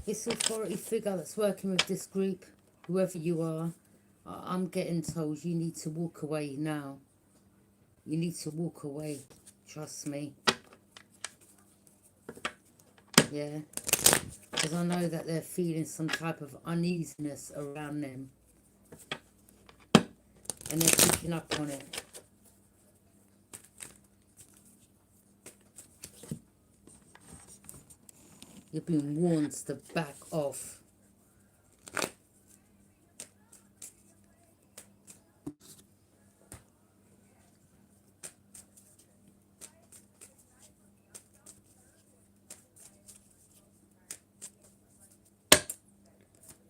This authority figure that's working with this group, whoever you are, I'm getting told you need to walk away now. You need to walk away. Trust me. Yeah. Because I know that they're feeling some type of uneasiness around them. And they're picking up on it. You've been warned to back off.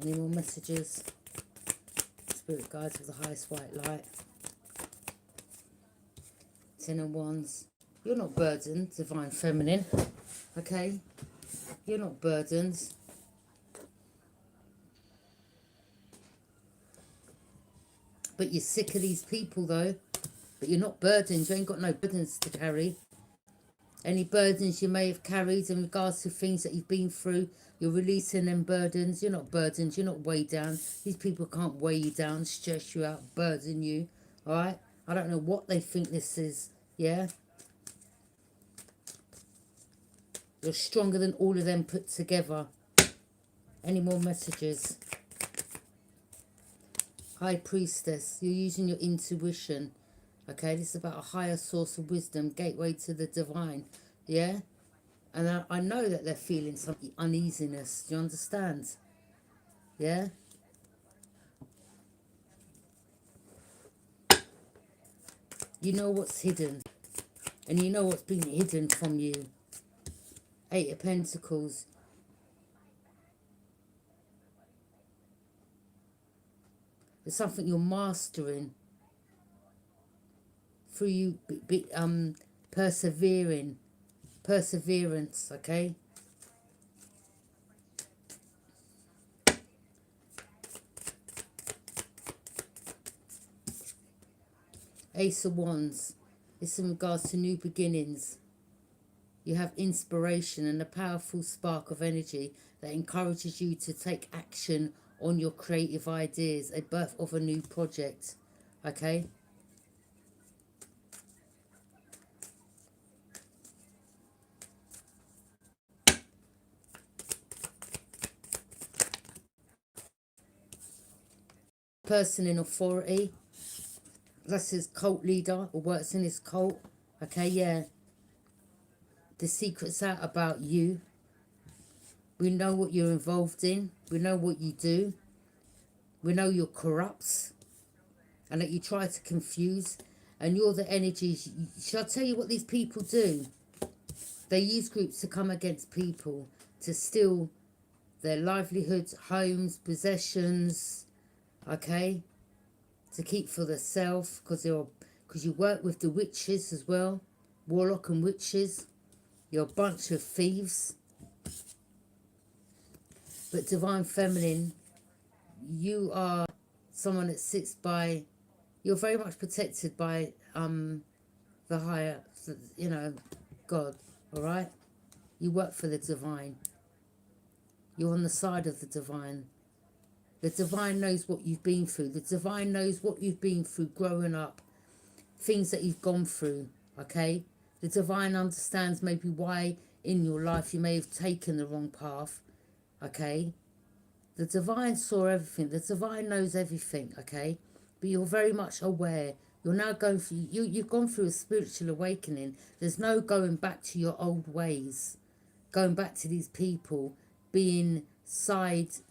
Any more messages? Spirit guides with the highest white light. Ten of Wands. You're not burdened, Divine Feminine. Okay? You're not burdened. But you're sick of these people though. But you're not burdened. You ain't got no burdens to carry. Any burdens you may have carried in regards to things that you've been through, you're releasing them burdens. You're not burdened. You're not weighed down. These people can't weigh you down, stress you out, burden you. Alright? I don't know what they think this is. Yeah? You're stronger than all of them put together. Any more messages? High Priestess. You're using your intuition. Okay, this is about a higher source of wisdom, gateway to the divine, yeah? And I know that they're feeling some uneasiness, do you understand? Yeah? You know what's hidden, and you know what's been hidden from you. Eight of Pentacles. There's something you're mastering. Through you perseverance, okay? Ace of Wands. It's in regards to new beginnings. You have inspiration and a powerful spark of energy that encourages you to take action on your creative ideas, a birth of a new project, okay? Person in authority, that's his cult leader or works in his cult, okay? Yeah, the secret's out about you. We know what you're involved in, we know what you do, we know you're corrupt and that you try to confuse, and you're the energies. Shall I tell you what these people do? They use groups to come against people, to steal their livelihoods, homes, possessions, okay, to keep for themselves, because you work with the witches as well, warlock and witches. You're a bunch of thieves. But Divine Feminine, you are someone that sits by, you're very much protected by the higher, you know, God, all right? You work for the divine. You're on the side of the divine. The divine knows what you've been through. The divine knows what you've been through growing up, things that you've gone through, okay? The divine understands maybe why in your life you may have taken the wrong path, okay? The divine saw everything. The divine knows everything, okay? But you're very much aware. You're now going through, you've gone through a spiritual awakening. There's no going back to your old ways, going back to these people, being sidetracked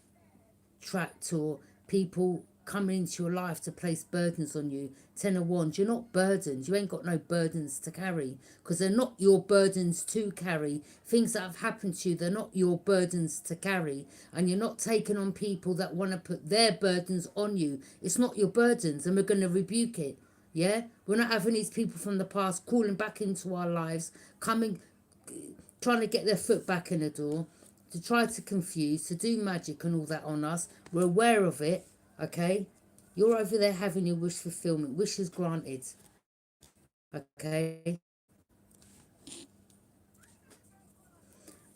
or people coming into your life to place burdens on you. Ten of Wands, you're not burdened. You ain't got no burdens to carry, because they're not your burdens to carry. Things that have happened to you, they're not your burdens to carry. And you're not taking on people that want to put their burdens on you. It's not your burdens, and we're going to rebuke it. Yeah? We're not having these people from the past calling back into our lives, coming, trying to get their foot back in the door, to try to confuse, to do magic and all that on us. We're aware of it, okay? You're over there having your wish fulfillment. Wishes granted, okay?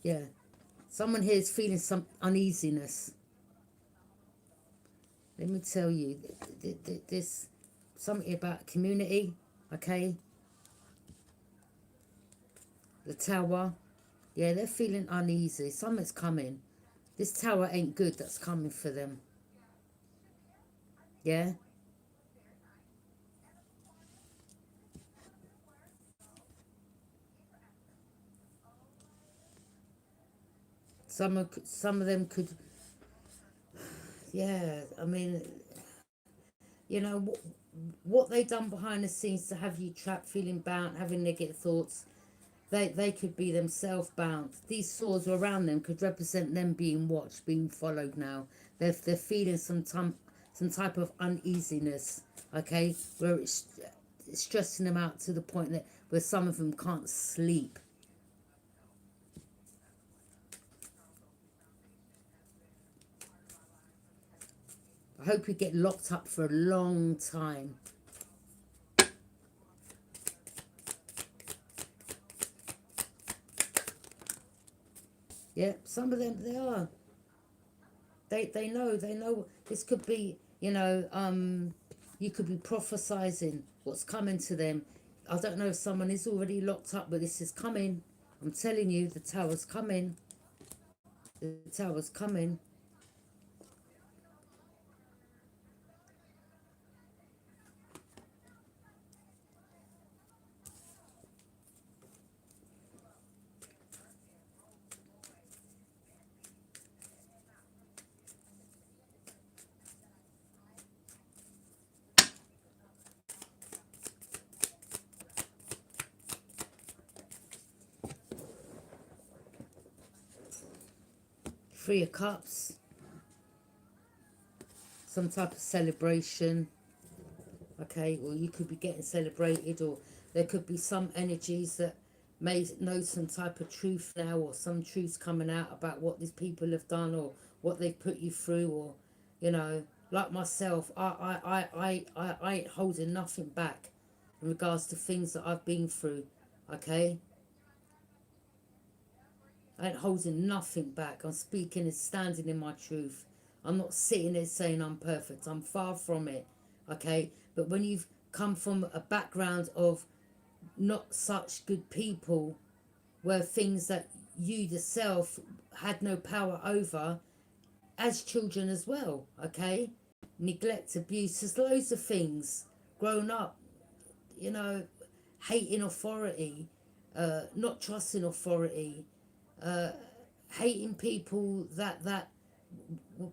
Yeah. Someone here is feeling some uneasiness. Let me tell you, this something about community, okay? The Tower, yeah, they're feeling uneasy. Something's coming. This Tower ain't good that's coming for them. Yeah? Some of them could, yeah, I mean, you know, what they done behind the scenes to have you trapped, feeling bound, having negative thoughts, they could be themselves bound. These swords around them could represent them being watched, being followed now. They're feeling some type of uneasiness, okay, where it's stressing them out to the point that where some of them can't sleep. I hope you get locked up for a long time. Yeah, some of them they are. They know this could be, you could be prophesizing what's coming to them. I don't know if someone is already locked up, but this is coming. I'm telling you, the Tower's coming. The Tower's coming. Three of Cups. Some type of celebration. Okay, or you could be getting celebrated, or there could be some energies that may know some type of truth now, or some truths coming out about what these people have done, or what they've put you through, or like myself, I ain't holding nothing back in regards to things that I've been through. Okay, I ain't holding nothing back. I'm speaking and standing in my truth. I'm not sitting there saying I'm perfect. I'm far from it. Okay, but when you've come from a background of not such good people, where things that you yourself had no power over as children as well, okay? Neglect, abuse, there's loads of things. Grown up, you know, hating authority, not trusting authority, uh, hating people that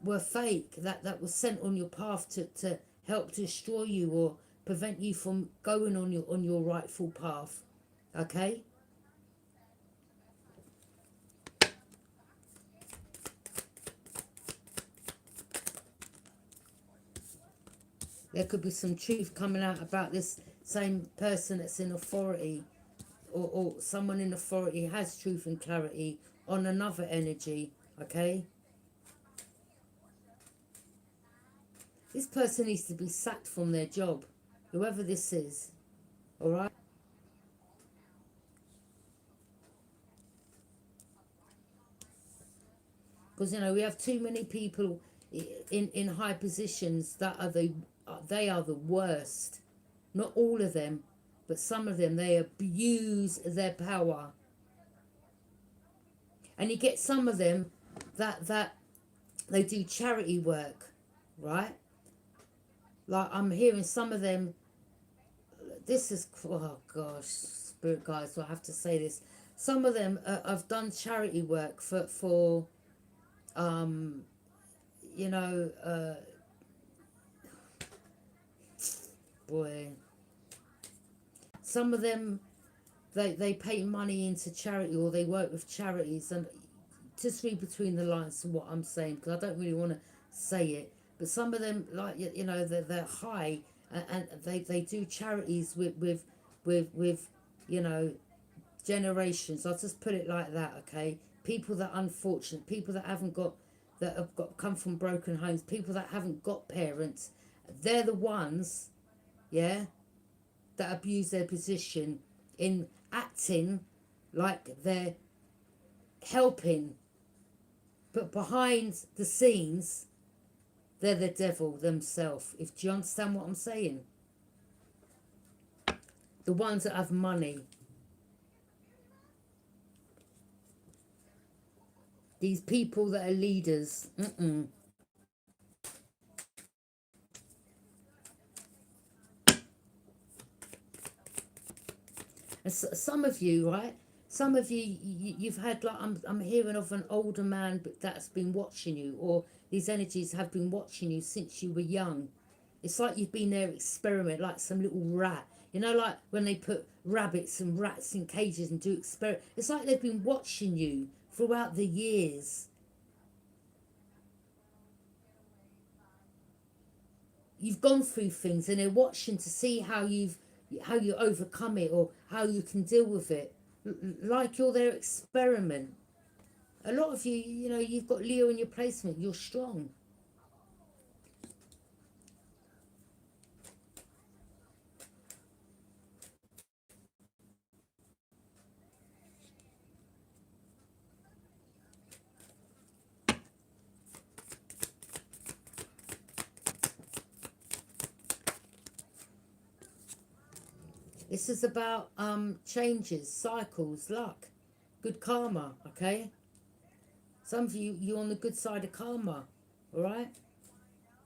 were fake, that were sent on your path to help destroy you or prevent you from going on your rightful path, okay? There could be some truth coming out about this same person that's in authority, or someone in authority has truth and clarity on another energy, okay? This person needs to be sacked from their job, whoever this is, all right? Because, we have too many people in high positions that are they are the worst. Not all of them, but some of them, they abuse their power. And you get some of them that they do charity work, right? Like I'm hearing some of them. This is, oh gosh, spirit guides. So I have to say this. Some of them have done charity work for um, you know, boy. Some of them they pay money into charity, or they work with charities, and just read between the lines to what I'm saying, because I don't really want to say it. But some of them, like they're high, and they do charities with you know generations. I'll just put it like that, okay? People that are unfortunate, people that haven't got, that have got come from broken homes, people that haven't got parents, they're the ones, yeah, that abuse their position in acting like they're helping. But behind the scenes, they're the devil themselves. If do you understand what I'm saying? The ones that have money. These people that are leaders. And some of you, right? Some of you've had like I'm hearing of an older man, but that's been watching you, or these energies have been watching you since you were young. It's like you've been there experiment, like some little rat. You know, like when they put rabbits and rats in cages and do experiment. It's like they've been watching you throughout the years. You've gone through things, and they're watching to see how you overcome it or how you can deal with it. Like you're their experiment. A lot of you, you know, you've got Leo in your placement. You're strong. This is about changes, cycles, luck, good karma. Okay, some of you, you're on the good side of karma. All right.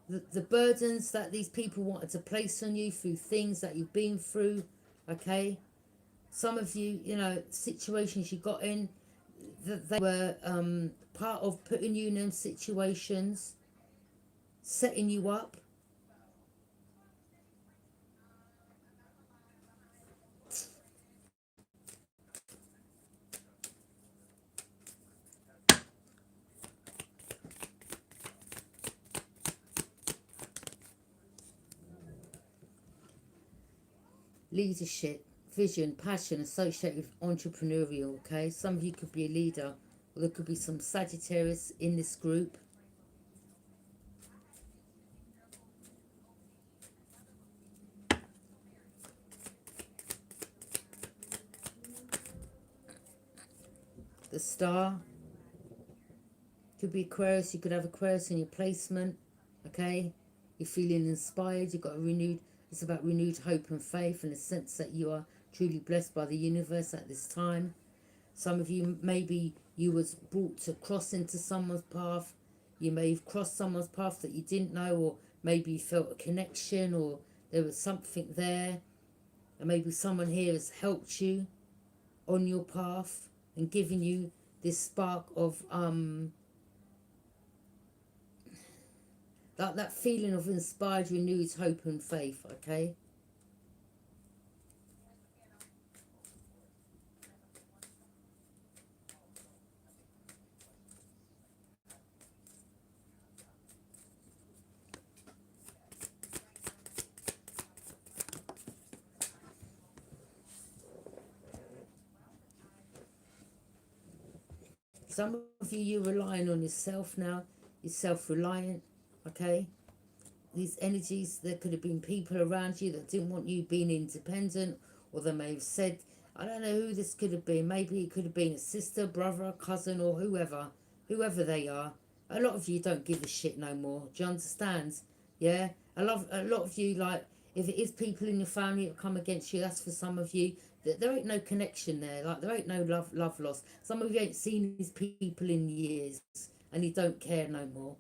The burdens that these people wanted to place on you through things that you've been through. Okay. Some of you, you know, situations you got in, that they were part of putting you in them situations, setting you up. Leadership, vision, passion associated with entrepreneurial. Okay, some of you could be a leader, or there could be some Sagittarius in this group. The star could be Aquarius. You could have Aquarius in your placement. Okay, you're feeling inspired. You've got a renewed. It's about renewed hope and faith, and a sense that you are truly blessed by the universe at this time. Some of you, maybe you was brought to cross into someone's path. You may have crossed someone's path that you didn't know, or maybe you felt a connection, or there was something there, and maybe someone here has helped you on your path and given you this spark of that feeling of inspired, renewed hope and faith. Okay. Some of you, you're relying on yourself now. You're self-reliant. Okay. These energies, there could have been people around you that didn't want you being independent, or they may have said, I don't know who this could have been. Maybe it could have been a sister, brother, cousin, or whoever they are. A lot of you don't give a shit no more. Do you understand? Yeah, a lot of you, like, if it is people in your family that come against you, that's for some of you. There ain't no connection there. Like, there ain't no love lost. Some of you ain't seen these people in years, and you don't care no more.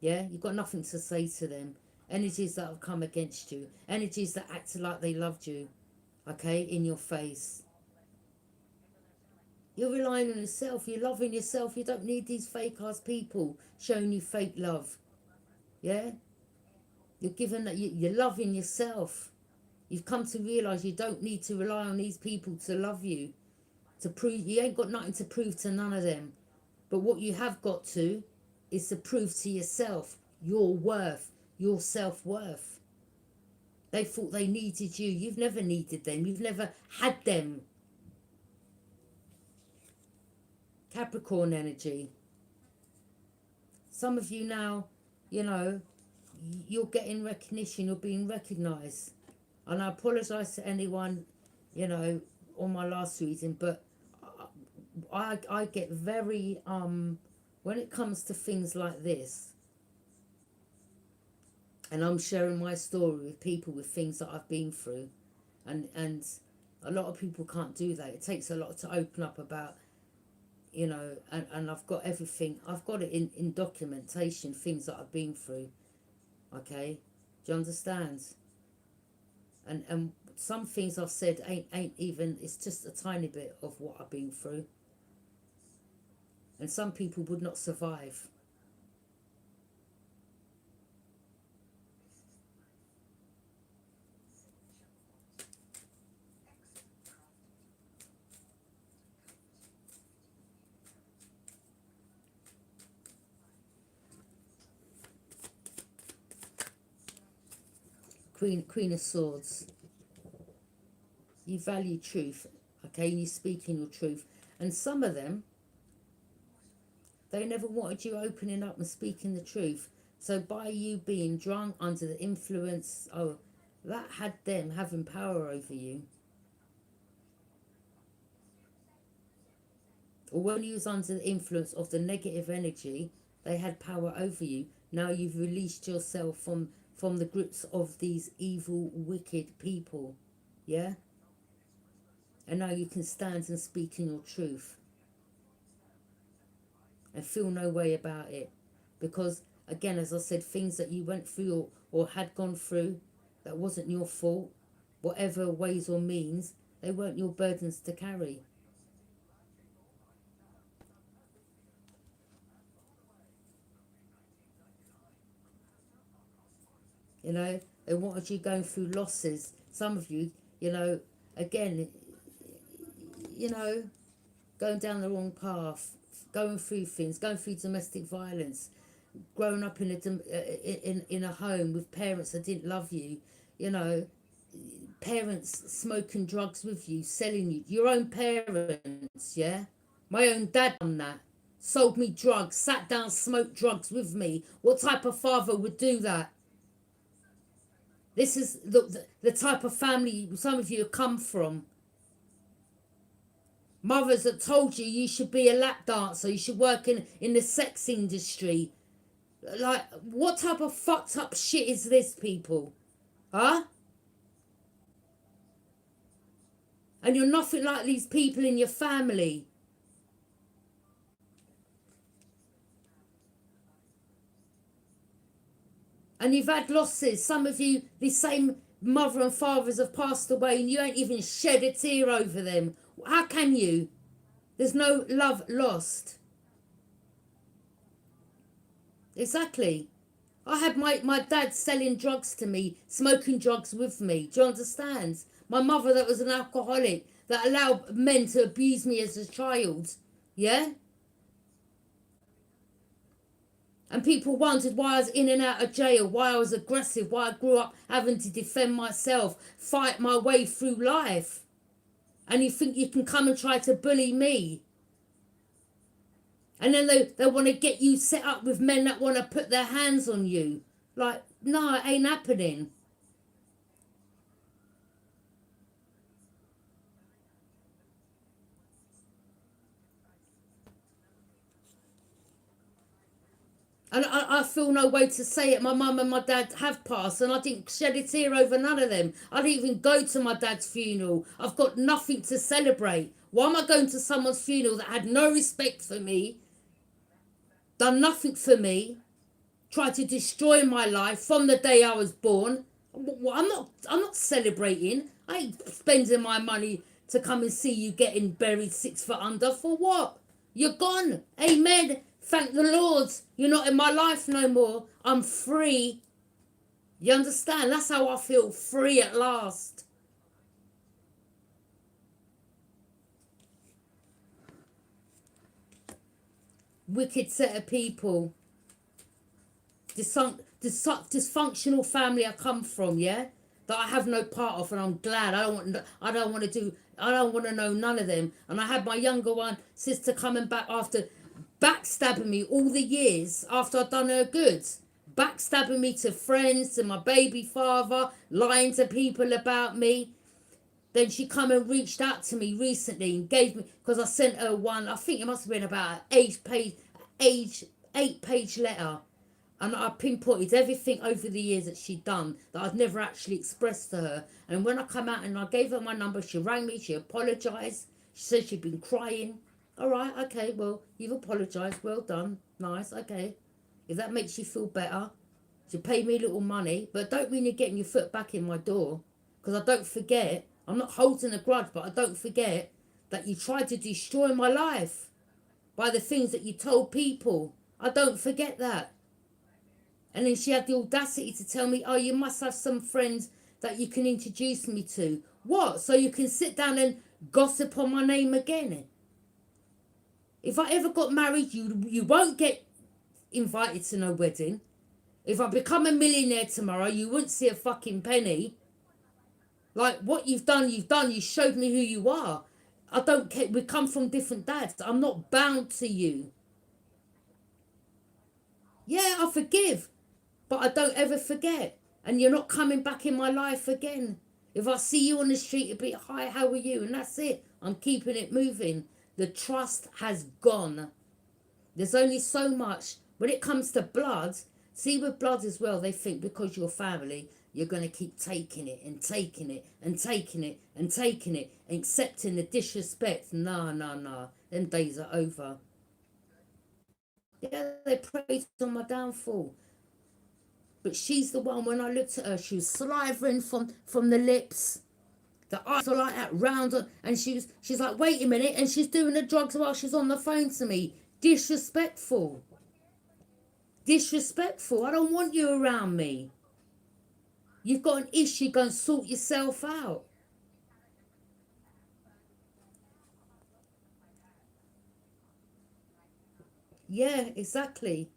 Yeah, you've got nothing to say to them. Energies that have come against you, energies that acted like they loved you, okay, in your face. You're relying on yourself, you're loving yourself. You don't need these fake ass people showing you fake love. Yeah, you're given that you're loving yourself. You've come to realize you don't need to rely on these people to love you, to prove. You ain't got nothing to prove to none of them. But what you have got to is to prove to yourself your worth, your self-worth. They thought they needed you. You've never needed them. You've never had them. Capricorn energy. Some of you now, you know, you're getting recognition. You're being recognised. And I apologise to anyone, you know, on my last reading, but I get very, when it comes to things like this, and I'm sharing my story with people with things that I've been through, and a lot of people can't do that. It takes a lot to open up about, you know, and I've got everything. I've got it in documentation, things that I've been through. Okay, do you understand? And some things I've said ain't even. It's just a tiny bit of what I've been through. And some people would not survive. Queen of Swords. You value truth, okay? You speak in your truth. And some of them, they never wanted you opening up and speaking the truth. So by you being drunk, under the influence, oh, that had them having power over you. Or when you was under the influence of the negative energy, they had power over you. Now you've released yourself from the grips of these evil, wicked people. Yeah? And now you can stand and speak in your truth. And feel no way about it. Because, again, as I said, things that you went through or had gone through, that wasn't your fault. Whatever ways or means, they weren't your burdens to carry. You know, they wanted you going through losses. Some of you, you know, again, you know, going down the wrong path, going through things, going through domestic violence, growing up in a home with parents that didn't love you, you know, parents smoking drugs with you, selling you, your own parents, yeah? My own dad done that. Sold me drugs, sat down, smoked drugs with me. What type of father would do that? This is the type of family some of you have come from. Mothers that told you you should be a lap dancer, you should work in the sex industry. Like, what type of fucked up shit is this, people? Huh? And you're nothing like these people in your family. And you've had losses. Some of you, the same mother and fathers have passed away and you ain't even shed a tear over them. How can you? There's no love lost. Exactly. I had my dad selling drugs to me, smoking drugs with me. Do you understand? My mother that was an alcoholic, that allowed men to abuse me as a child. Yeah? And people wondered why I was in and out of jail, why I was aggressive, why I grew up having to defend myself, fight my way through life. And you think you can come and try to bully me? And then they want to get you set up with men that want to put their hands on you. Like, no, it ain't happening. And I feel no way to say it. My mum and my dad have passed and I didn't shed a tear over none of them. I didn't even go to my dad's funeral. I've got nothing to celebrate. Why am I going to someone's funeral that had no respect for me, done nothing for me, tried to destroy my life from the day I was born? I'm not celebrating. I ain't spending my money to come and see you getting buried 6 foot under. For what? You're gone. Amen. Thank the Lord. You're not in my life no more. I'm free. You understand? That's how I feel, free at last. Wicked set of people. Dysfunctional family I come from, yeah? That I have no part of, and I'm glad. I don't want to know none of them. And I had my younger one sister coming back after backstabbing me all the years after I'd done her good. Backstabbing me to friends, to my baby father, lying to people about me. Then she come and reached out to me recently and gave me, because I sent her one, I think it must have been about an age 8-page letter, and I pinpointed everything over the years that she'd done that I'd never actually expressed to her. And when I come out and I gave her my number, she rang me, she apologised, she said she'd been crying. All right, okay, well, you've apologised, well done, nice, okay. If that makes you feel better, she paid me a little money, but don't mean you're getting your foot back in my door, because I don't forget, I'm not holding a grudge, but I don't forget that you tried to destroy my life by the things that you told people. I don't forget that. And then she had the audacity to tell me, oh, you must have some friends that you can introduce me to. What? So you can sit down and gossip on my name again? If I ever got married, you won't get invited to no wedding. If I become a millionaire tomorrow, you wouldn't see a fucking penny. Like, what you've done, you've done. You showed me who you are. I don't care. We come from different dads. I'm not bound to you. Yeah, I forgive, but I don't ever forget. And you're not coming back in my life again. If I see you on the street, it'll be, hi, how are you? And that's it. I'm keeping it moving. The trust has gone. There's only so much. When it comes to blood, see, with blood as well, they think because you're family, you're going to keep taking it and taking it and taking it and taking it, accepting the disrespect. No, no, no. Them days are over. Yeah, they prayed on my downfall. But she's the one, when I looked at her, she was slavering from the lips. The eyes were like that, round her, and she's like, wait a minute, and she's doing the drugs while she's on the phone to me. Disrespectful. Disrespectful. I don't want you around me. You've got an issue, go and sort yourself out. Yeah, exactly.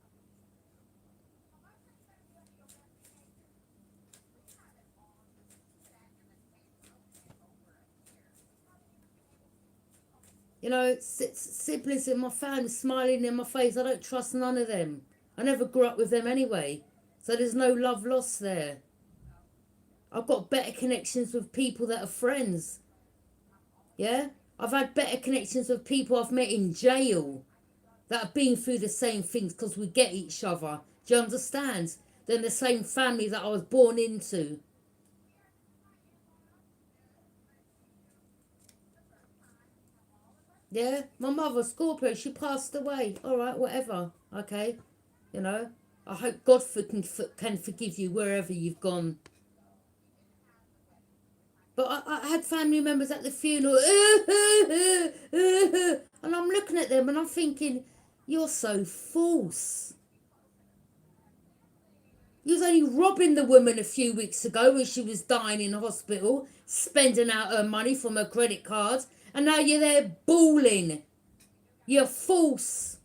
You know, siblings in my family smiling in my face. I don't trust none of them. I never grew up with them anyway. So there's no love lost there. I've got better connections with people that are friends. Yeah? I've had better connections with people I've met in jail that have been through the same things because we get each other. Do you understand? Than the same family that I was born into. Yeah? My mother, Scorpio, she passed away. Alright, whatever. Okay? You know? I hope God can forgive you wherever you've gone. But I had family members at the funeral, and I'm looking at them and I'm thinking, you're so false. You was only robbing the woman a few weeks ago when she was dying in hospital, spending out her money from her credit card, and now you're there bawling. You're false.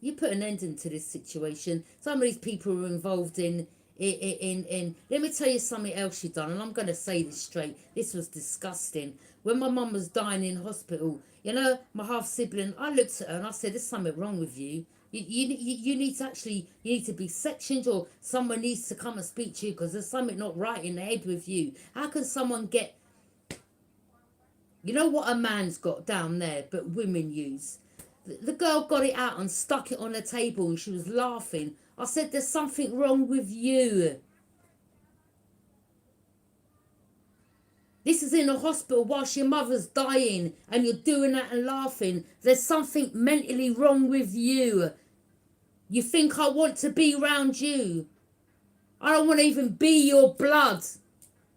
You put an end to this situation. Some of these people are involved in. Let me tell you something else you done, and I'm going to say this straight. This was disgusting. When my mum was dying in hospital, you know, my half sibling, I looked at her and I said, there's something wrong with you. You need to actually, you need to be sectioned, or someone needs to come and speak to you because there's something not right in the head with you. How can someone get, you know what a man's got down there, but women use? The girl got it out and stuck it on the table and she was laughing. I said, there's something wrong with you. This is in a hospital whilst your mother's dying and you're doing that and laughing. There's something mentally wrong with you. You think I want to be around you. I don't want to even be your blood.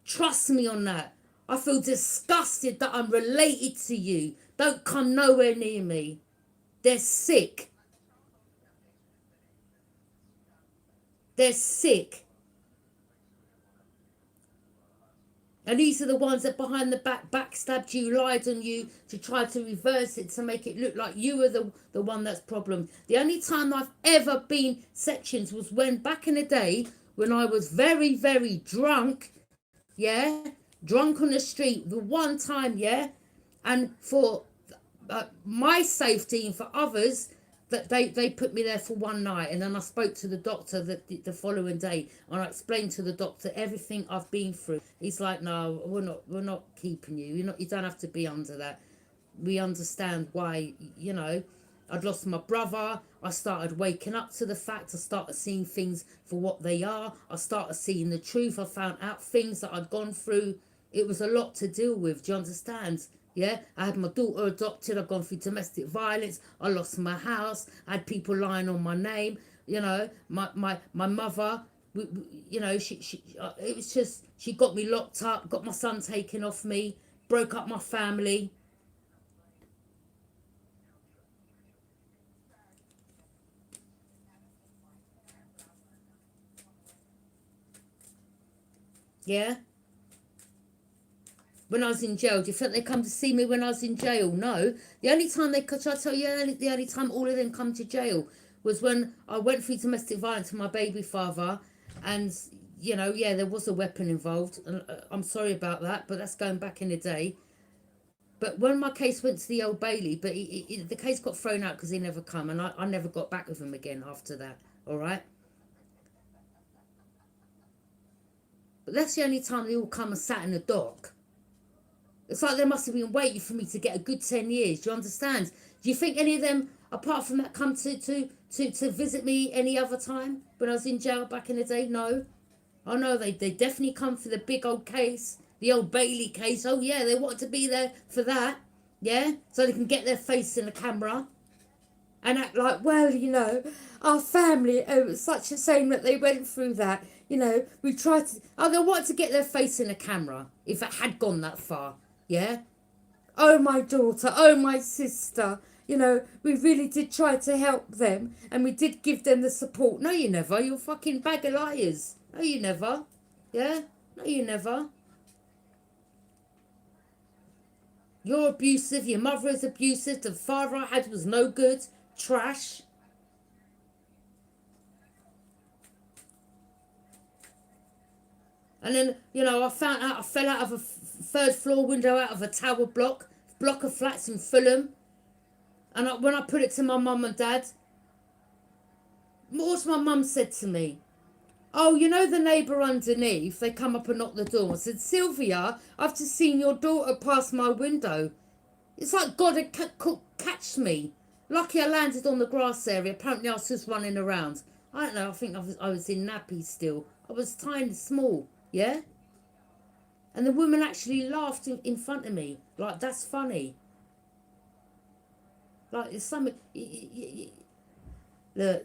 Trust me on that. I feel disgusted that I'm related to you. Don't come nowhere near me. They're sick. They're sick. And these are the ones that behind the back backstabbed you, lied on you to try to reverse it, to make it look like you were the one that's problem. The only time I've ever been sections was when back in the day when I was very, very drunk. Yeah? Drunk on the street. The one time, yeah? And for my safety and for others, that they put me there for one night, and then I spoke to the doctor the following day, and I explained to the doctor everything I've been through. He's like, no, we're not keeping you. You don't have to be under that. we understand why, you know, I'd lost my brother. I started waking up to the fact. I started seeing things for what they are. I started seeing the truth. I found out things that I'd gone through. It was a lot to deal with. Do you understand? Yeah, I had my daughter adopted. I've gone through domestic violence. I lost my house. I had people lying on my name. You know, my mother. You know, it was just, she got me locked up, got my son taken off me, broke up my family. Yeah. When I was in jail, do you think they come to see me when I was in jail? No. The only time they could, I tell you, the only time all of them come to jail was when I went through domestic violence with my baby father, and you know, yeah, there was a weapon involved, and I'm sorry about that, but that's going back in the day. But when my case went to the Old Bailey, but the case got thrown out because he never come, and I never got back with him again after that. All right. But that's the only time they all come and sat in the dock. It's like they must have been waiting for me to get a good 10 years. Do you understand? Do you think any of them, apart from that, come to visit me any other time when I was in jail back in the day? No. Oh, no, they definitely come for the big old case, the Old Bailey case. Oh, yeah, they want to be there for that. Yeah? So they can get their face in the camera and act like, well, you know, our family, oh, it was such a shame that they went through that. You know, we tried to, oh, they wanted to get their face in the camera if it had gone that far. Yeah? Oh, my daughter, oh, my sister. You know, we really did try to help them and we did give them the support. No, you never. You're a fucking bag of liars. No, you never. Yeah? No, you never. You're abusive. Your mother is abusive. The father I had was no good. Trash. And then, you know, I found out I fell out of a third floor window out of a tower block of flats in Fulham. And when I put it to my mum and dad, what's my mum said to me? Oh, you know the neighbour underneath? They come up and knock the door. I said, Sylvia, I've just seen your daughter pass my window. It's like God had catched me. Lucky I landed on the grass area. Apparently I was just running around. I don't know, I think I was in nappies still. I was tiny, small, yeah? And the woman actually laughed in front of me. Like, that's funny. Like, it's something... Look,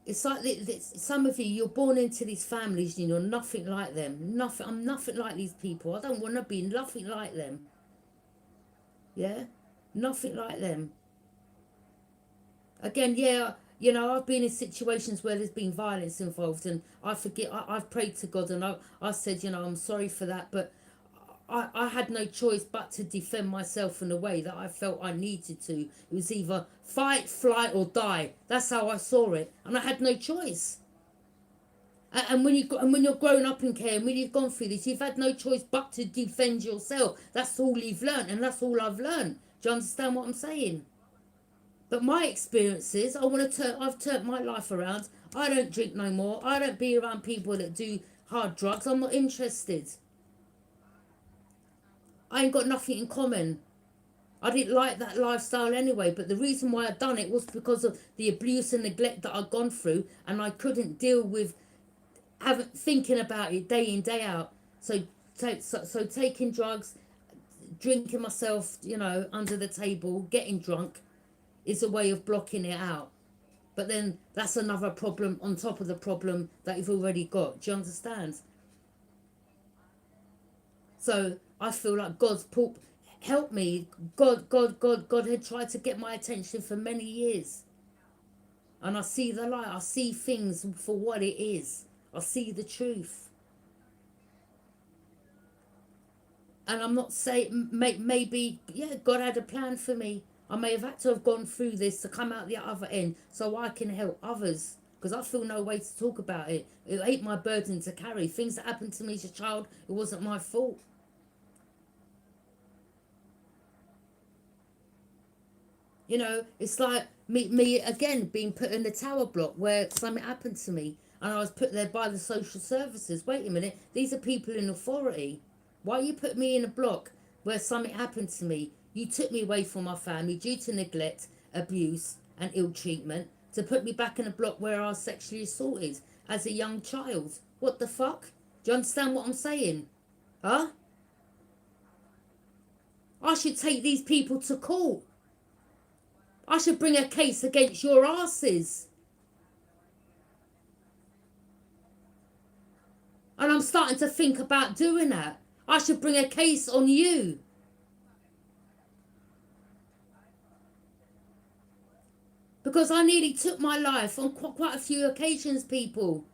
it's like some of you, you're born into these families and you're nothing like them. I'm nothing like these people. I don't want to be nothing like them. Yeah? Nothing like them. Again, yeah, you know, I've been in situations where there's been violence involved, and I've prayed to God, and I said, you know, I'm sorry for that, but I had no choice but to defend myself in a way that I felt I needed to. It was either fight, flight, or die. That's how I saw it, and I had no choice. And when you're grown up in care, and when you've gone through this, you've had no choice but to defend yourself. That's all you've learned, and that's all I've learned. Do you understand what I'm saying? But my experiences, I've turned my life around. I don't drink no more. I don't be around people that do hard drugs. I'm not interested. I ain't got nothing in common. I didn't like that lifestyle anyway, but the reason why I'd done it was because of the abuse and neglect that I'd gone through, and I couldn't deal with thinking about it day in, day out. So taking drugs, drinking myself, you know, under the table, getting drunk, is a way of blocking it out. But then that's another problem on top of the problem that you've already got. Do you understand? So I feel like God's helped me. God had tried to get my attention for many years. And I see the light. I see things for what it is. I see the truth. And I'm not saying, maybe, yeah, God had a plan for me. I may have had to have gone through this to come out the other end so I can help others. Because I feel no way to talk about it. It ain't my burden to carry. Things that happened to me as a child, it wasn't my fault. You know, it's like me again being put in the tower block where something happened to me. And I was put there by the social services. Wait a minute, these are people in authority. Why you put me in a block where something happened to me. You took me away from my family due to neglect, abuse, and ill treatment to put me back in a block where I was sexually assaulted as a young child. What the fuck? Do you understand what I'm saying? Huh? I should take these people to court. I should bring a case against your asses. And I'm starting to think about doing that. I should bring a case on you. Because I nearly took my life on quite a few occasions, people.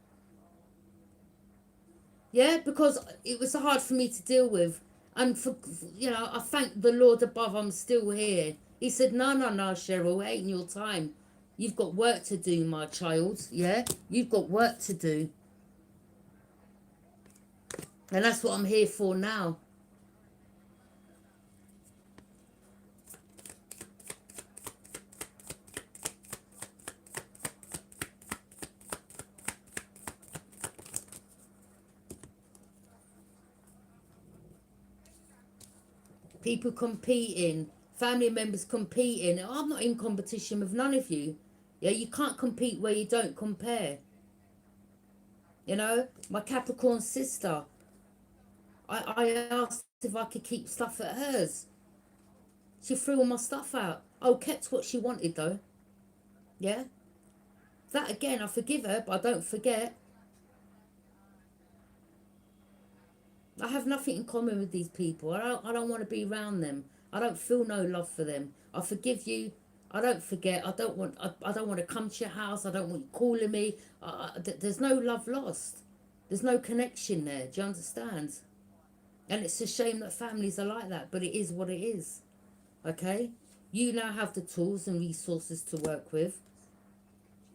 Yeah, because it was hard for me to deal with. And, for, you know, I thank the Lord above I'm still here. He said, no, Cheryl, it ain't your time. You've got work to do, my child. Yeah, you've got work to do. And that's what I'm here for now. People competing, family members competing. I'm not in competition with none of you. Yeah, you can't compete where you don't compare. You know, my Capricorn sister, I asked if I could keep stuff at hers. She threw all my stuff out. Oh, kept what she wanted though. Yeah. That again, I forgive her, but I don't forget. I have nothing in common with these people. I don't want to be around them. I don't feel no love for them. I forgive you. I don't forget. I don't want to come to your house. I don't want you calling me. There's no love lost. There's no connection there. Do you understand? And it's a shame that families are like that, but it is what it is. Okay? You now have the tools and resources to work with.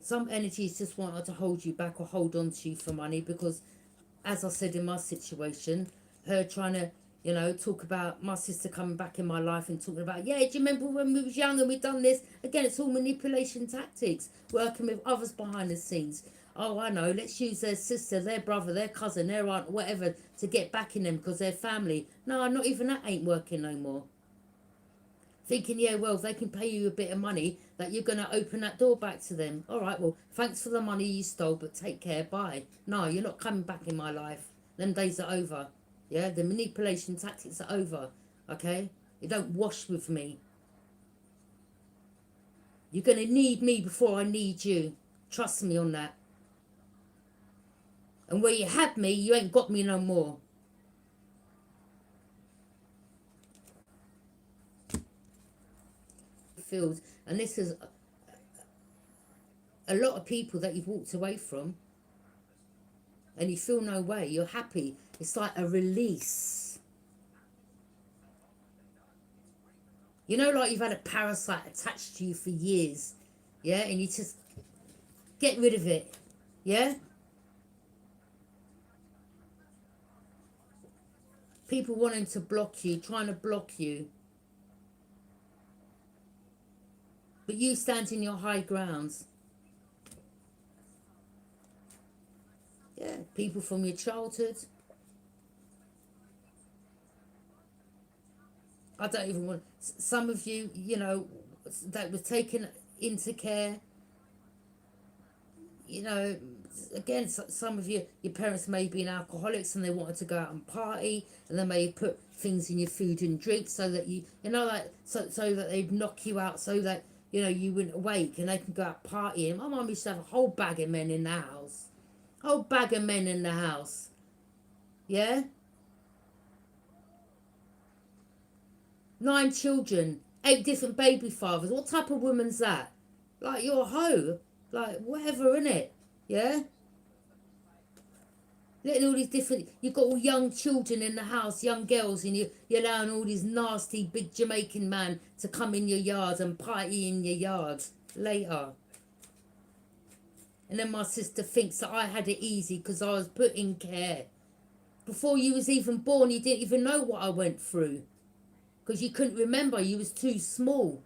Some energies just want to hold you back or hold on to you for money because, as I said in my situation, her trying to, you know, talk about my sister coming back in my life and talking about, yeah, do you remember when we was young and we done this? Again, it's all manipulation tactics, working with others behind the scenes. Oh, I know, let's use their sister, their brother, their cousin, their aunt, whatever, to get back in them because they're family. No, not even that ain't working no more. Thinking, yeah, well, if they can pay you a bit of money, that you're going to open that door back to them. All right, well, thanks for the money you stole, but take care, bye. No, you're not coming back in my life. Them days are over. Yeah, the manipulation tactics are over. Okay? You don't wash with me. You're going to need me before I need you. Trust me on that. And where you had me, you ain't got me no more. Field, and this is a lot of people that you've walked away from and you feel no way, you're happy. It's like a release. You know, like you've had a parasite attached to you for years, yeah, and you just get rid of it, yeah. People wanting to block you, trying to block you, but you stand in your high grounds. Yeah, people from your childhood. I don't even want... Some of you, you know, that were taken into care. You know, again, some of you, your parents may have been alcoholics and they wanted to go out and party, and they may have put things in your food and drink so that you know, like, so that they'd knock you out so that, you know, you wouldn't awake and they can go out partying. My mum used to have a whole bag of men in the house. Whole bag of men in the house. Yeah? 9 children, 8 different baby fathers. What type of woman's that? Like, you're a hoe. Like, whatever, innit? Yeah? Letting all these different... You've got all young children in the house, young girls, and you're allowing all these nasty big Jamaican man to come in your yard and party in your yard later. And then my sister thinks that I had it easy because I was put in care. Before you was even born, you didn't even know what I went through. Because you couldn't remember, you was too small.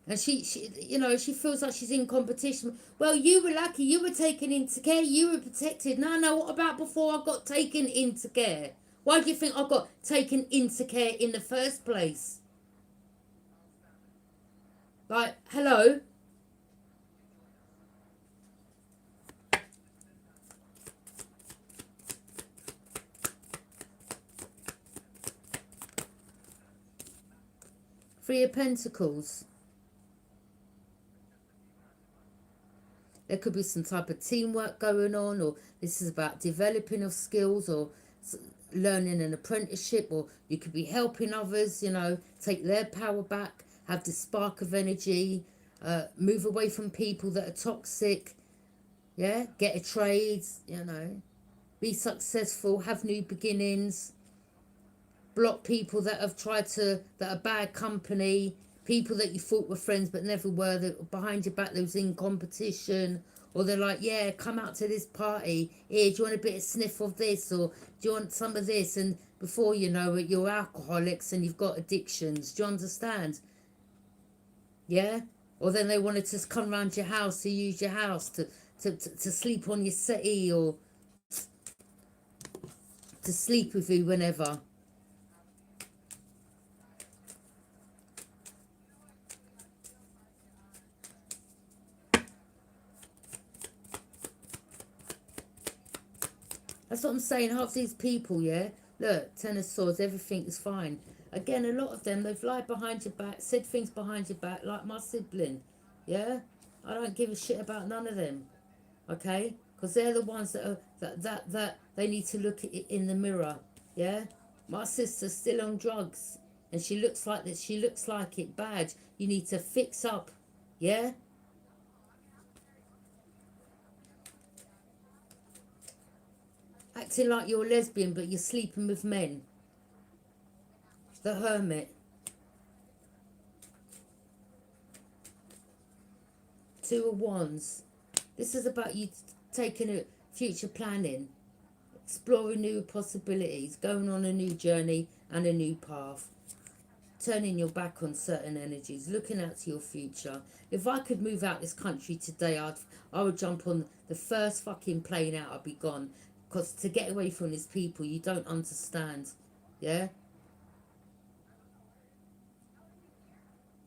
And she, you know, she feels like she's in competition. Well, you were lucky. You were taken into care. You were protected. No, what about before I got taken into care? Why do you think I got taken into care in the first place? Like, hello? Three of Pentacles. There could be some type of teamwork going on, or this is about developing of skills, or learning an apprenticeship, or you could be helping others, you know, take their power back, have the spark of energy, move away from people that are toxic, yeah, get a trade, you know, be successful, have new beginnings, block people that have tried to, that are bad company, people that you thought were friends but never were, that behind your back they was in competition, or they're like, yeah, come out to this party, here, do you want a bit of sniff of this, or do you want some of this, and before you know it, you're alcoholics and you've got addictions, do you understand? Yeah? Or then they wanted to come round your house, to use your house, to sleep on your settee, or to sleep with you whenever. That's what I'm saying. Half these people, yeah, look, Ten of Swords, everything is fine. Again, a lot of them, they've lied behind your back, said things behind your back, like my sibling, yeah? I don't give a shit about none of them, okay? Because they're the ones that are, that they need to look at it in the mirror, yeah? My sister's still on drugs, and she looks like this, she looks like it bad. You need to fix up, yeah? Acting like you're a lesbian, but you're sleeping with men. The Hermit. Two of Wands. This is about you taking a future planning, exploring new possibilities, going on a new journey and a new path, turning your back on certain energies, looking out to your future. If I could move out this country today, I would jump on the first fucking plane out. I'd be gone, because to get away from these people you don't understand, yeah.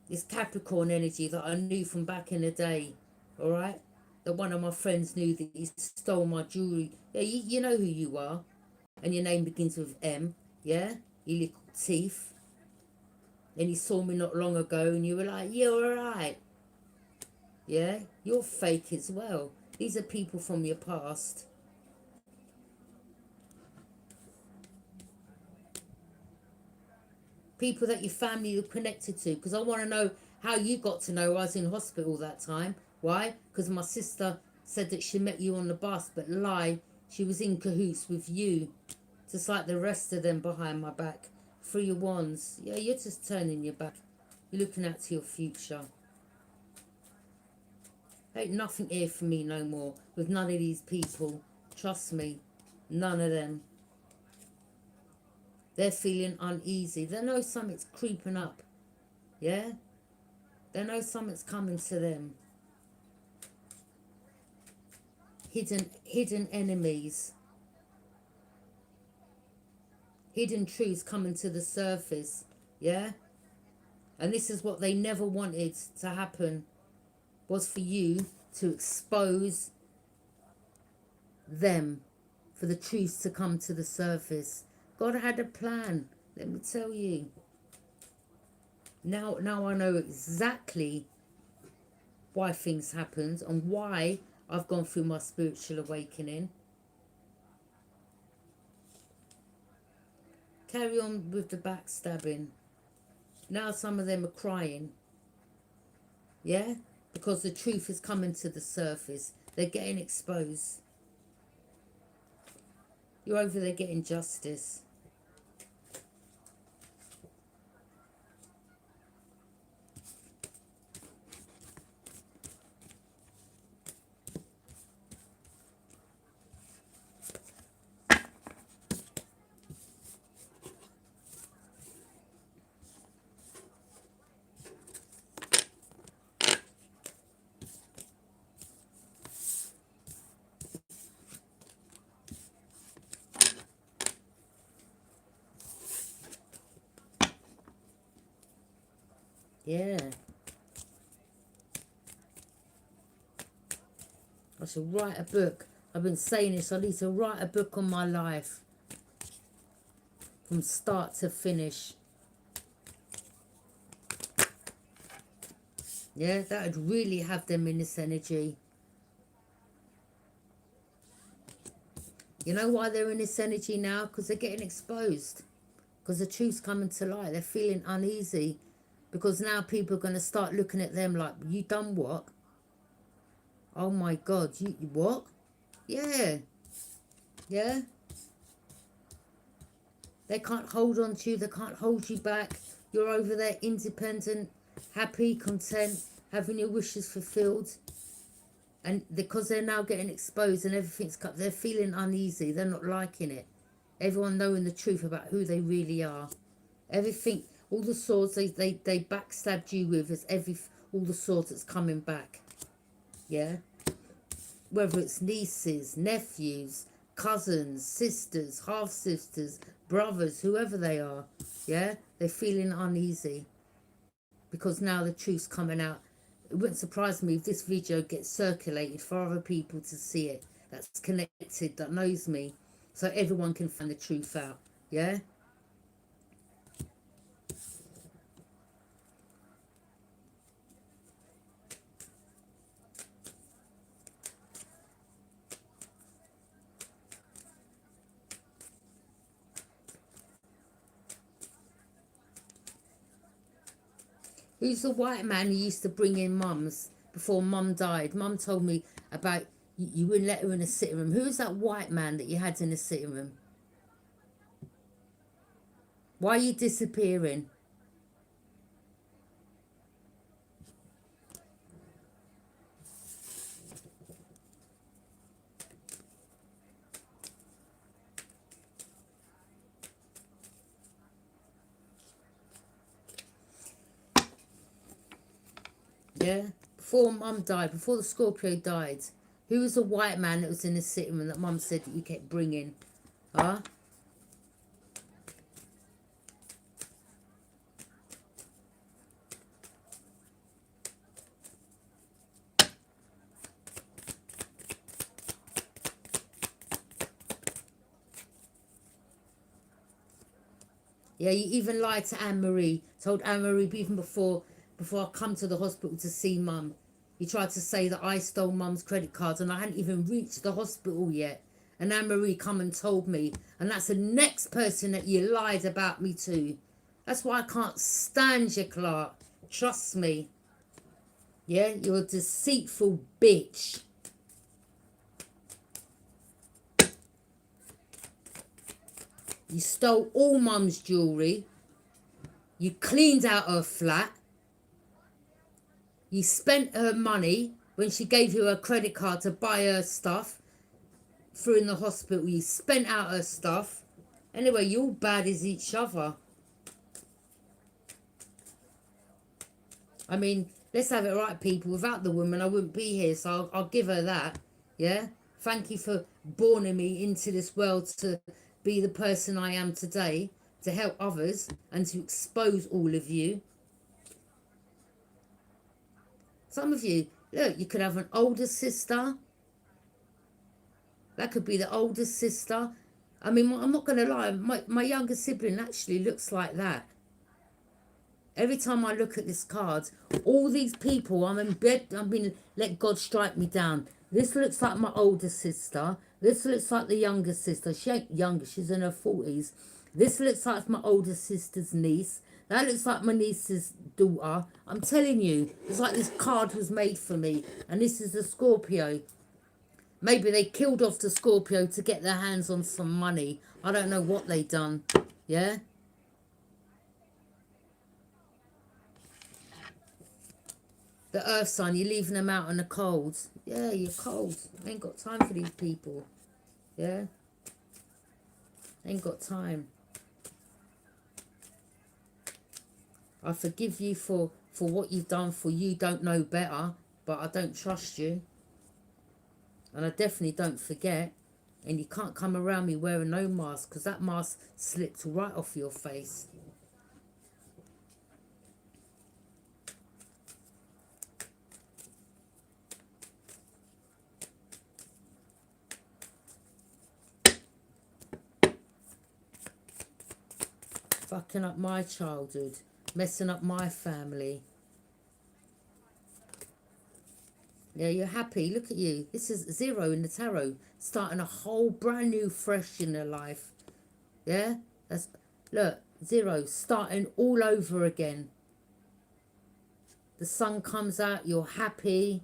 This Capricorn energy that I knew from back in the day, all right? That one of my friends knew that he stole my jewellery. Yeah, you know who you are. And your name begins with M, yeah? You little thief. And you saw me not long ago and you were like, yeah, all right. Yeah? You're fake as well. These are people from your past. People that your family are connected to. Because I want to know how you got to know I was in hospital that time. Why? Because my sister said that she met you on the bus, but lie, she was in cahoots with you. Just like the rest of them behind my back. Three of Wands. Yeah, you're just turning your back. You're looking out to your future. Ain't nothing here for me no more with none of these people. Trust me, none of them. They're feeling uneasy. They know something's creeping up. Yeah? They know something's coming to them. Hidden enemies. Hidden truths coming to the surface. Yeah? And this is what they never wanted to happen, was for you to expose them, for the truth to come to the surface. God had a plan, let me tell you. Now I know exactly why things happened and why I've gone through my spiritual awakening. Carry on with the backstabbing. Now some of them are crying. Yeah? Because the truth is coming to the surface. They're getting exposed. You're over there getting justice. Yeah. I should write a book. I've been saying this. I need to write a book on my life. From start to finish. Yeah, that would really have them in this energy. You know why they're in this energy now? Because they're getting exposed. Because the truth's coming to light. They're feeling uneasy. Because now people are going to start looking at them like, you done what? Oh my God, you what? Yeah. Yeah. They can't hold on to you. They can't hold you back. You're over there independent, happy, content, having your wishes fulfilled. And because they're now getting exposed and everything's cut, they're feeling uneasy. They're not liking it. Everyone knowing the truth about who they really are. Everything, all the swords they backstabbed you with is all the swords that's coming back. Yeah? Whether it's nieces, nephews, cousins, sisters, half-sisters, brothers, whoever they are. Yeah? They're feeling uneasy. Because now the truth's coming out. It wouldn't surprise me if this video gets circulated for other people to see it. That's connected, that knows me. So everyone can find the truth out. Yeah? Who's the white man who used to bring in mums before mum died? Mum told me about you wouldn't let her in the sitting room. Who is that white man that you had in the sitting room? Why are you disappearing? Yeah? Before mum died, before the Scorpio died, who was the white man that was in the sitting room that mum said that you kept bringing? Huh? Yeah, you even lied to Anne-Marie. Told Anne-Marie even before I come to the hospital to see mum. You tried to say that I stole mum's credit cards and I hadn't even reached the hospital yet. And Anne-Marie come and told me. And that's the next person that you lied about me to. That's why I can't stand you, Clark. Trust me. Yeah, you're a deceitful bitch. You stole all mum's jewellery. You cleaned out her flat. You spent her money when she gave you her credit card to buy her stuff. Through in the hospital, you spent out her stuff. Anyway, you're all bad as each other. I mean, let's have it right, people. Without the woman, I wouldn't be here, so I'll give her that. Yeah? Thank you for borning me into this world to be the person I am today, to help others and to expose all of you. Some of you, look, you could have an older sister. That could be the older sister. I mean, I'm not going to lie, my younger sibling actually looks like that. Every time I look at this card, all these people, I'm in bed, I mean, let God strike me down. This looks like my older sister. This looks like the younger sister. She ain't younger, she's in her 40s. This looks like my older sister's niece. That looks like my niece's daughter. I'm telling you, it's like this card was made for me. And this is a Scorpio. Maybe they killed off the Scorpio to get their hands on some money. I don't know what they done. Yeah? The earth sign, you're leaving them out in the cold. Yeah, you're cold. Ain't got time for these people. Yeah? Ain't got time. I forgive you for what you've done, for you don't know better, but I don't trust you. And I definitely don't forget. And you can't come around me wearing no mask, because that mask slipped right off your face. fucking up my childhood, messing up my family. Yeah, you're happy. Look at you. This is 0 in the tarot. Starting a whole brand new fresh in their life. Yeah? That's, look, 0. Starting all over again. The sun comes out. You're happy.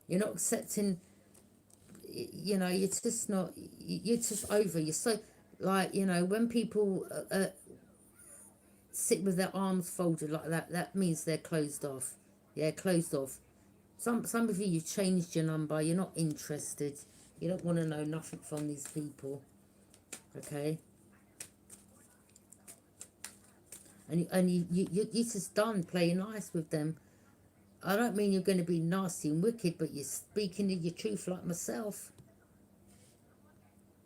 You're not accepting, you know, you're just not, you're just over. You're so, like, you know, when people sit with their arms folded like that, that means they're closed off. Yeah, closed off. Some of you, you've changed your number. You're not interested. You don't want to know nothing from these people. Okay? And you're just done playing nice with them. I don't mean you're going to be nasty and wicked, but you're speaking your truth like myself.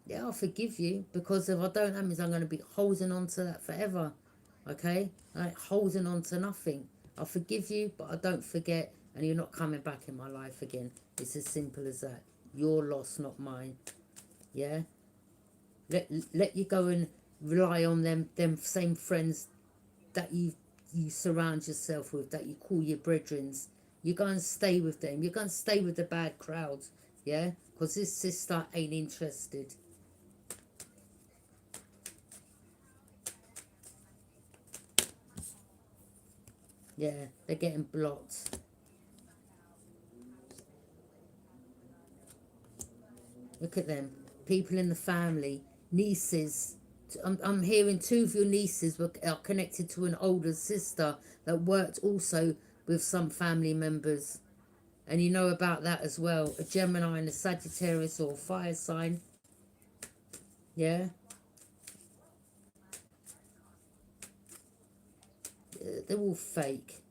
Yeah, I'll forgive you, because if I don't, that means I'm going to be holding on to that forever. Okay? I ain't holding on to nothing. I'll forgive you, but I don't forget, and you're not coming back in my life again. It's as simple as that. Your loss, not mine. Yeah? Let you go and rely on them same friends that you surround yourself with, that you call your brethrens. You go and stay with them. You're going to stay with the bad crowds. Yeah? Because this sister ain't interested. Yeah, they're getting blocked. Look at them. People in the family. Nieces. I'm hearing 2 of your nieces are connected to an older sister that worked also with some family members. And you know about that as well. A Gemini and a Sagittarius or fire sign. Yeah? They're all fake.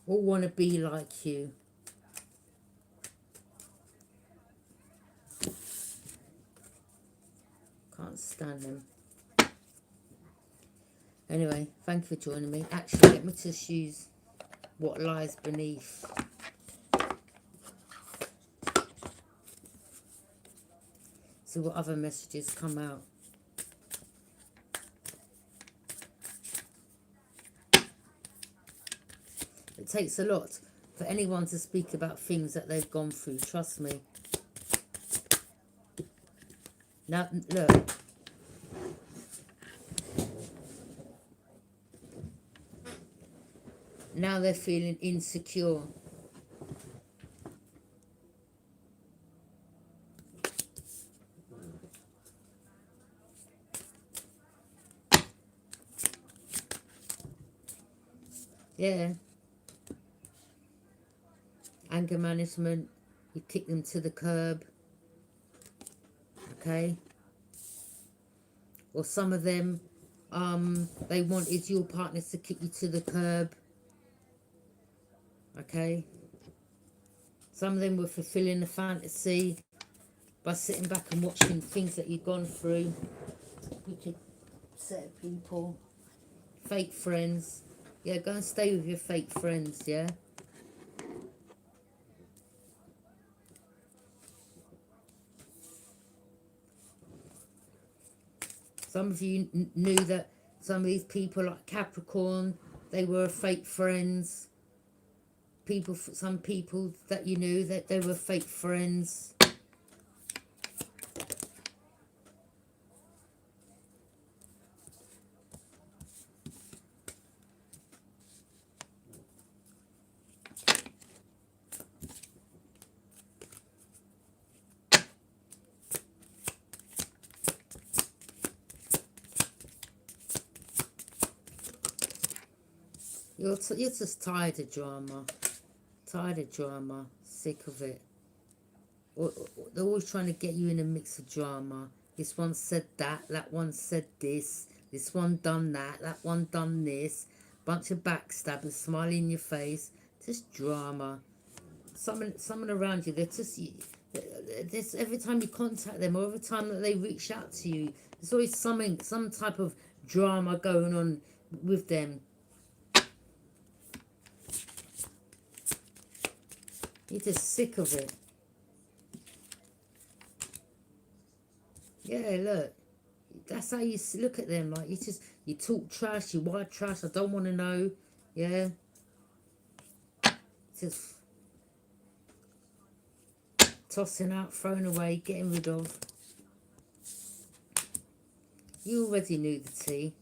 All want to be like you. Can't stand them. Anyway, thank you for joining me. Actually, let me just use what lies beneath. See what other messages come out. It takes a lot for anyone to speak about things that they've gone through. Trust me. Now, look. Now they're feeling insecure. Yeah. Anger management. You kick them to the curb. Okay. Or some of them, they wanted your partners to kick you to the curb. Okay. Some of them were fulfilling the fantasy by sitting back and watching things that you've gone through. Wicked set of people. Fake friends. Yeah, go and stay with your fake friends, yeah? Some of you knew that some of these people, like Capricorn, they were fake friends. Some people that you knew, that they were fake friends. You're just tired of drama. Tired of drama. Sick of it. They're always trying to get you in a mix of drama. This one said that one said this one done that one done this. Bunch of backstabbers smiling in your face. Just drama. Someone around you, they're just, This, every time you contact them or every time that they reach out to you, there's always something, some type of drama going on with them. You're just sick of it. Yeah, look. That's how you look at them. Like, you talk trash, you white trash, I don't want to know. Yeah. Just tossing out, throwing away, getting rid of. You already knew the tea.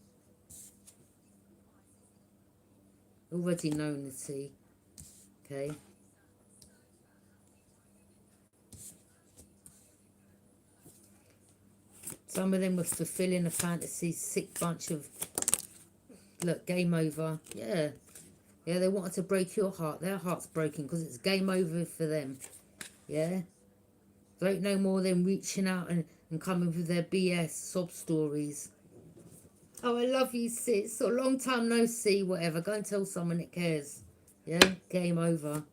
Already known the tea. Okay. Some of them were fulfilling a fantasy, sick bunch of, look, game over. Yeah. Yeah, they wanted to break your heart. Their heart's broken because it's game over for them. Yeah. Don't no more than reaching out and coming with their BS sob stories. Oh, I love you, sis. So long time no see, whatever. Go and tell someone that cares. Yeah, game over.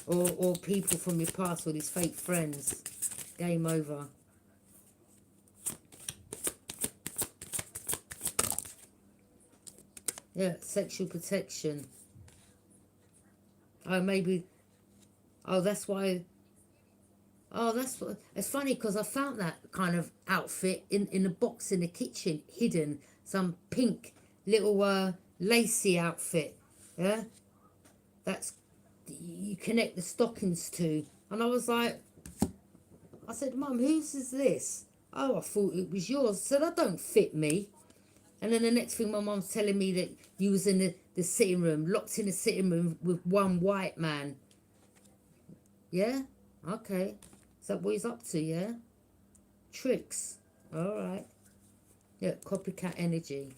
Or people from your past, or these fake friends. Game over. Yeah, sexual protection. Oh, maybe. Oh, that's why. Oh, that's what. It's funny because I found that kind of outfit in a box in the kitchen, hidden. Some pink little lacy outfit. Yeah, that's you connect the stockings to. And I was like, I said, Mum, whose is this? Oh, I thought it was yours. I said, that don't fit me. And then the next thing, my mum's telling me that you was in the sitting room, locked in the sitting room with one white man. Yeah? Okay. Is that what he's up to, yeah? Tricks. All right. Yeah, copycat energy.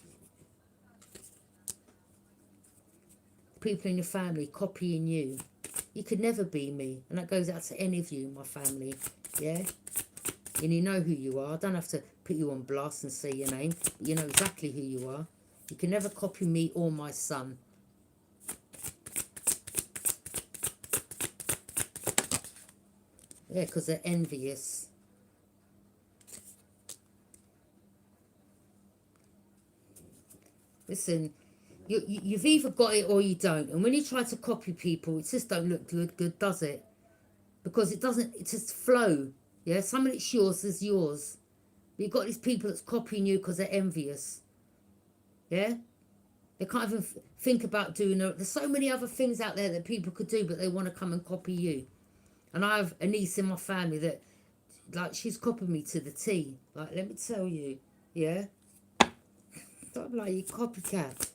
People in your family copying you. You could never be me. And that goes out to any of you in my family. Yeah? And you know who you are. I don't have to put you on blast and say your name. But you know exactly who you are. You can never copy me or my son. Yeah, because they're envious. Listen, you've either got it or you don't. And when you try to copy people, it just don't look good, does it? Because it doesn't, it just flow. Yeah, some of it's yours is yours. But you've got these people that's copying you because they're envious. Yeah? They can't even think about doing it. There's so many other things out there that people could do, but they want to come and copy you. And I have a niece in my family that, like, she's copied me to the T. Like, let me tell you. Yeah? Don't like you copycat.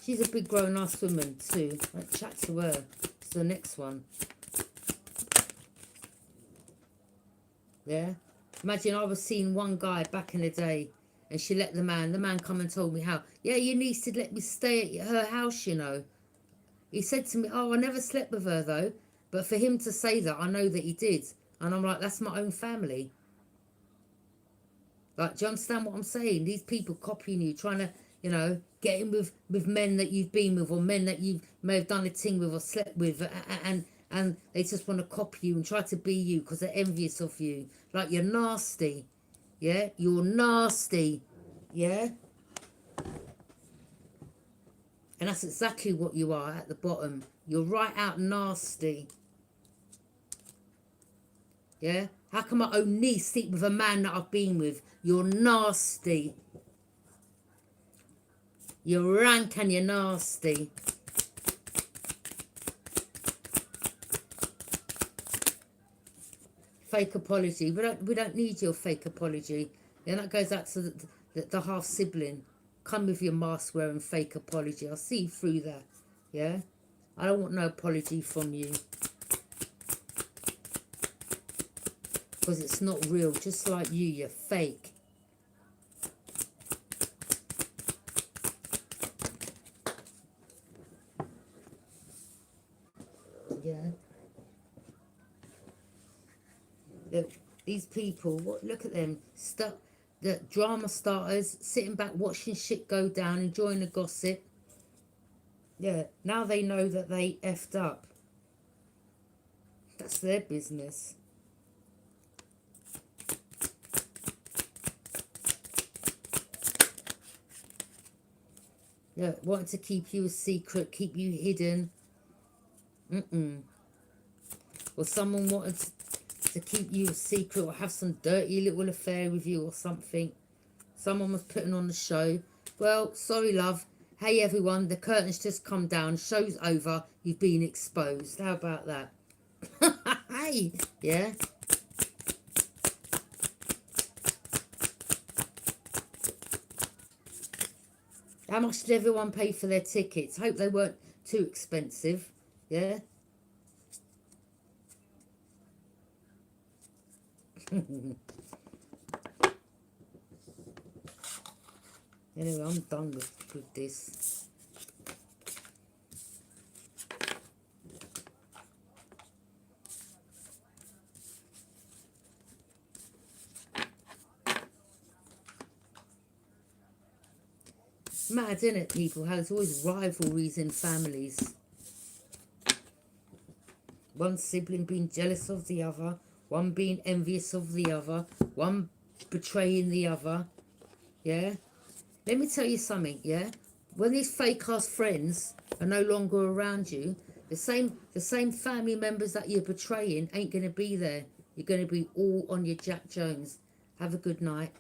She's a big grown-ass woman too. Like, chat to her. It's the next one. Yeah? Imagine I was seeing one guy back in the day and she let the man come and told me how, yeah, your niece did let me stay at her house, you know. He said to me, oh, I never slept with her though. But for him to say that, I know that he did. And I'm like, that's my own family. Like, do you understand what I'm saying? These people copying you, trying to, you know, get in with men that you've been with or men that you may have done a thing with or slept with. And they just want to copy you and try to be you because they're envious of you. Like, you're nasty. Yeah? You're nasty. Yeah? And that's exactly what you are at the bottom. You're right out nasty. Yeah? How can my own niece sleep with a man that I've been with? You're nasty. You're rank and you're nasty. Fake apology. We don't need your fake apology. And that goes out to the half sibling. Come with your mask wearing fake apology. I'll see through that. Yeah? I don't want no apology from you. Because it's not real. Just like you, you're fake. Yeah. Look, these people, look at them. The drama starters, sitting back watching shit go down, enjoying the gossip. Yeah, now they know that they effed up. that's their business. Yeah, wanting to keep you a secret, keep you hidden. Or someone wanted to keep you a secret or have some dirty little affair with you or something. Someone was putting on the show. Well, sorry, love. Hey, everyone, the curtain's just come down. Show's over. You've been exposed. How about that? Hey, yeah. How much did everyone pay for their tickets? Hope they weren't too expensive. Yeah. Anyway, I'm done with this. Mad, isn't it, people? How there's always rivalries in families. One sibling being jealous of the other, one being envious of the other, one betraying the other. Yeah? Let me tell you something, yeah? When these fake-ass friends are no longer around you, the same family members that you're betraying ain't going to be there. You're going to be all on your Jack Jones. Have a good night.